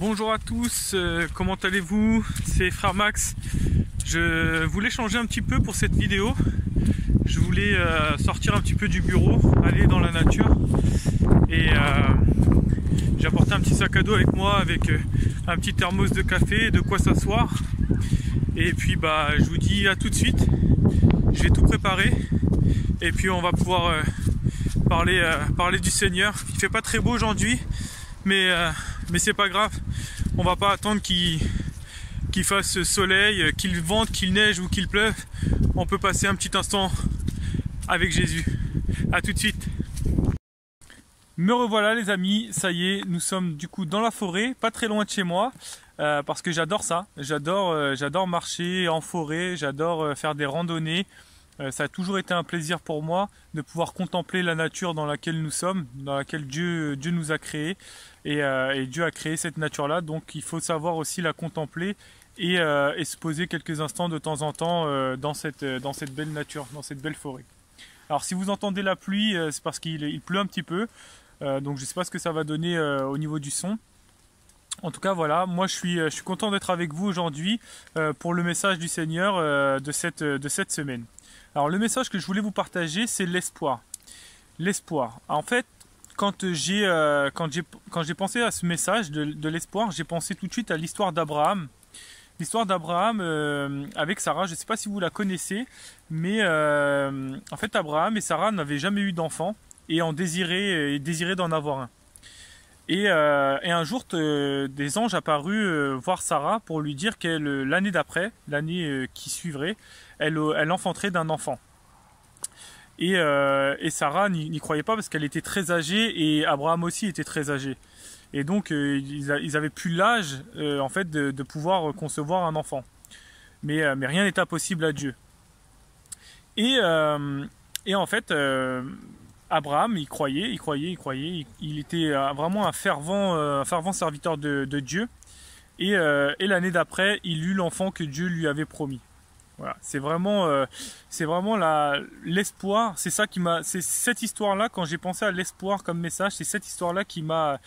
Bonjour à tous, comment allez-vous? C'est Frère Max. Je voulais changer un petit peu pour cette vidéo. Je voulais sortir un petit peu du bureau, aller dans la nature. Et j'ai apporté un petit sac à dos avec moi avec un petit thermos de café, de quoi s'asseoir. Et puis je vous dis à tout de suite. Je vais tout préparer. Et puis on va pouvoir parler du Seigneur. Il fait pas très beau aujourd'hui, mais c'est pas grave. On va pas attendre qu'il fasse soleil, qu'il vente, qu'il neige ou qu'il pleuve. On peut passer un petit instant avec Jésus. À tout de suite. Me revoilà les amis, ça y est, nous sommes du coup dans la forêt, pas très loin de chez moi, parce que j'adore ça. J'adore marcher en forêt, j'adore faire des randonnées. Ça a toujours été un plaisir pour moi de pouvoir contempler la nature dans laquelle nous sommes, dans laquelle Dieu nous a créés. Et Dieu a créé cette nature-là, donc il faut savoir aussi la contempler et se poser quelques instants de temps en temps dans cette belle nature, dans cette belle forêt. Alors si vous entendez la pluie, c'est parce qu'il pleut un petit peu, donc je ne sais pas ce que ça va donner au niveau du son. En tout cas voilà, moi je suis content d'être avec vous aujourd'hui pour le message du Seigneur de cette semaine. Alors le message que je voulais vous partager, c'est l'espoir. L'espoir. En fait, quand j'ai pensé à ce message de l'espoir, j'ai pensé tout de suite à l'histoire d'Abraham. L'histoire d'Abraham avec Sarah, je ne sais pas si vous la connaissez, mais en fait Abraham et Sarah n'avaient jamais eu d'enfant et en désiraient d'en avoir un. Et un jour, des anges apparus voir Sarah pour lui dire qu'elle, l'année d'après, l'année qui suivrait, elle enfanterait d'un enfant. Et Sarah n'y croyait pas parce qu'elle était très âgée et Abraham aussi était très âgé. Et donc ils avaient plus l'âge en fait de pouvoir concevoir un enfant. Mais rien n'est impossible à Dieu. Et en fait Abraham, il croyait. Il était vraiment un fervent serviteur de Dieu. Et l'année d'après, il eut l'enfant que Dieu lui avait promis. Voilà, c'est vraiment l'espoir. C'est cette histoire-là, quand j'ai pensé à l'espoir comme message, c'est cette histoire-là qui m'a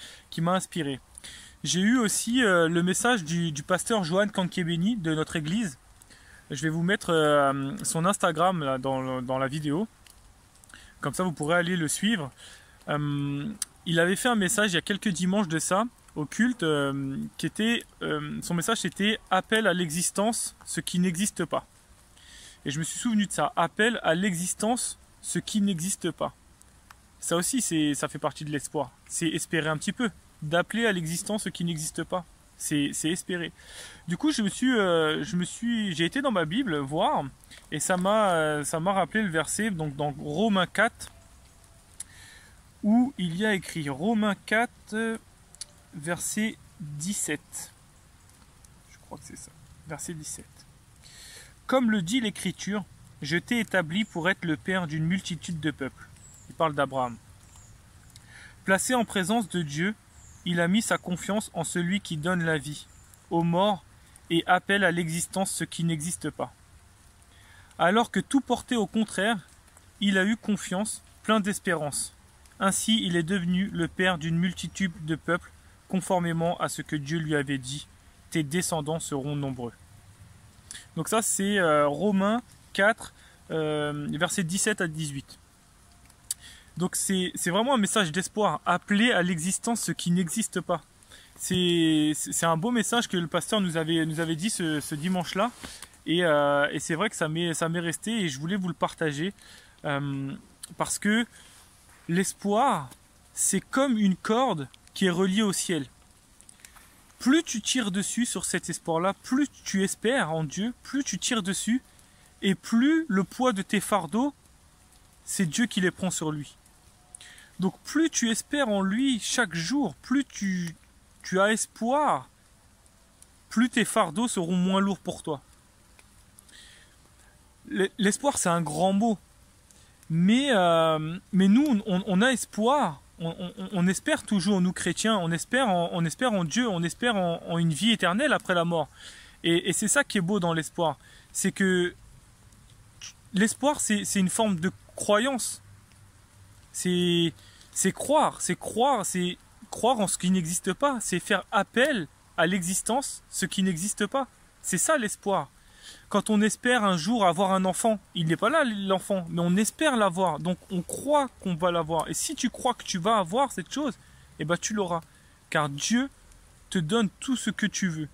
inspiré. J'ai eu aussi le message du pasteur Johan Kankebeni de notre église. Je vais vous mettre son Instagram là, dans la vidéo. Comme ça, vous pourrez aller le suivre. Il avait fait un message il y a quelques dimanches de ça, au culte, qui était, son message c'était « Appel à l'existence, ce qui n'existe pas ». Et je me suis souvenu de ça, « Appel à l'existence, ce qui n'existe pas ». Ça aussi, ça fait partie de l'espoir. C'est espérer un petit peu, d'appeler à l'existence ce qui n'existe pas. C'est espérer. Du coup, j'ai été dans ma Bible voir, et ça m'a rappelé le verset donc dans Romains 4, où il y a écrit Romains 4, verset 17. Je crois que c'est ça, verset 17. Comme le dit l'Écriture, je t'ai établi pour être le père d'une multitude de peuples. Il parle d'Abraham. Placé en présence de Dieu, il a mis sa confiance en celui qui donne la vie aux morts et appelle à l'existence ce qui n'existe pas. Alors que tout portait au contraire, il a eu confiance, plein d'espérance. Ainsi, il est devenu le père d'une multitude de peuples, conformément à ce que Dieu lui avait dit. Tes descendants seront nombreux. Donc ça, c'est Romains 4, versets 17 à 18. Donc c'est vraiment un message d'espoir, appeler à l'existence ce qui n'existe pas. C'est un beau message que le pasteur nous avait dit ce dimanche-là. Et c'est vrai que ça m'est resté et je voulais vous le partager. Parce que l'espoir, c'est comme une corde qui est reliée au ciel. Plus tu tires dessus sur cet espoir-là, plus tu espères en Dieu, plus tu tires dessus, et plus le poids de tes fardeaux, c'est Dieu qui les prend sur lui. Donc plus tu espères en lui chaque jour, plus tu as espoir, plus tes fardeaux seront moins lourds pour toi. L'espoir, c'est un grand mot. Mais nous, on a espoir. On espère toujours, nous chrétiens, on espère en Dieu, on espère en une vie éternelle après la mort. Et c'est ça qui est beau dans l'espoir. C'est que l'espoir, c'est une forme de croyance. C'est croire en ce qui n'existe pas. C'est faire appel à l'existence ce qui n'existe pas. C'est ça l'espoir. Quand on espère un jour avoir un enfant, il n'est pas là l'enfant, mais on espère l'avoir. Donc on croit qu'on va l'avoir. Et si tu crois que tu vas avoir cette chose, eh ben tu l'auras. Car Dieu te donne tout ce que tu veux.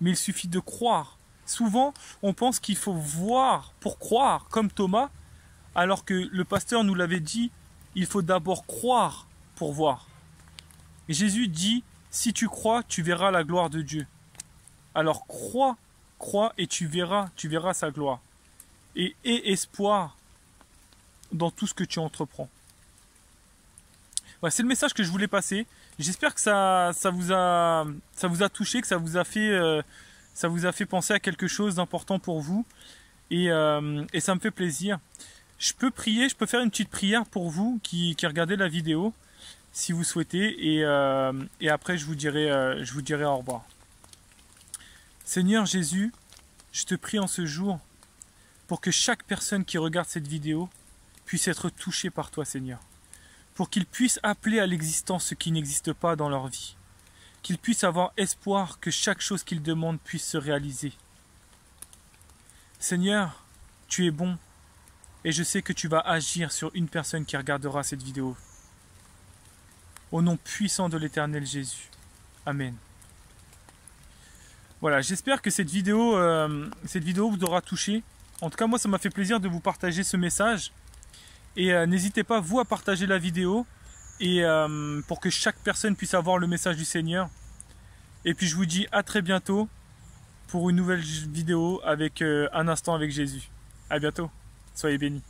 Mais il suffit de croire. Souvent, on pense qu'il faut voir pour croire, comme Thomas, alors que le pasteur nous l'avait dit, il faut d'abord croire pour voir. Et Jésus dit, si tu crois, tu verras la gloire de Dieu. Alors crois et tu verras sa gloire. Et aie espoir dans tout ce que tu entreprends. Voilà, c'est le message que je voulais passer. J'espère que ça vous a touché, que ça vous a fait penser à quelque chose d'important pour vous. Et ça me fait plaisir. Je peux faire une petite prière pour vous qui regardez la vidéo, si vous souhaitez. Et après, je vous dirai au revoir. Seigneur Jésus, je te prie en ce jour pour que chaque personne qui regarde cette vidéo puisse être touchée par toi, Seigneur. Pour qu'ils puissent appeler à l'existence ce qui n'existe pas dans leur vie. Qu'ils puissent avoir espoir que chaque chose qu'ils demandent puisse se réaliser. Seigneur, tu es bon et je sais que tu vas agir sur une personne qui regardera cette vidéo. Au nom puissant de l'Éternel Jésus. Amen. Voilà, j'espère que cette vidéo vous aura touché. En tout cas, moi, ça m'a fait plaisir de vous partager ce message. Et n'hésitez pas, vous, à partager la vidéo et pour que chaque personne puisse avoir le message du Seigneur. Et puis, je vous dis à très bientôt pour une nouvelle vidéo avec un instant avec Jésus. À bientôt. Soyez bénis.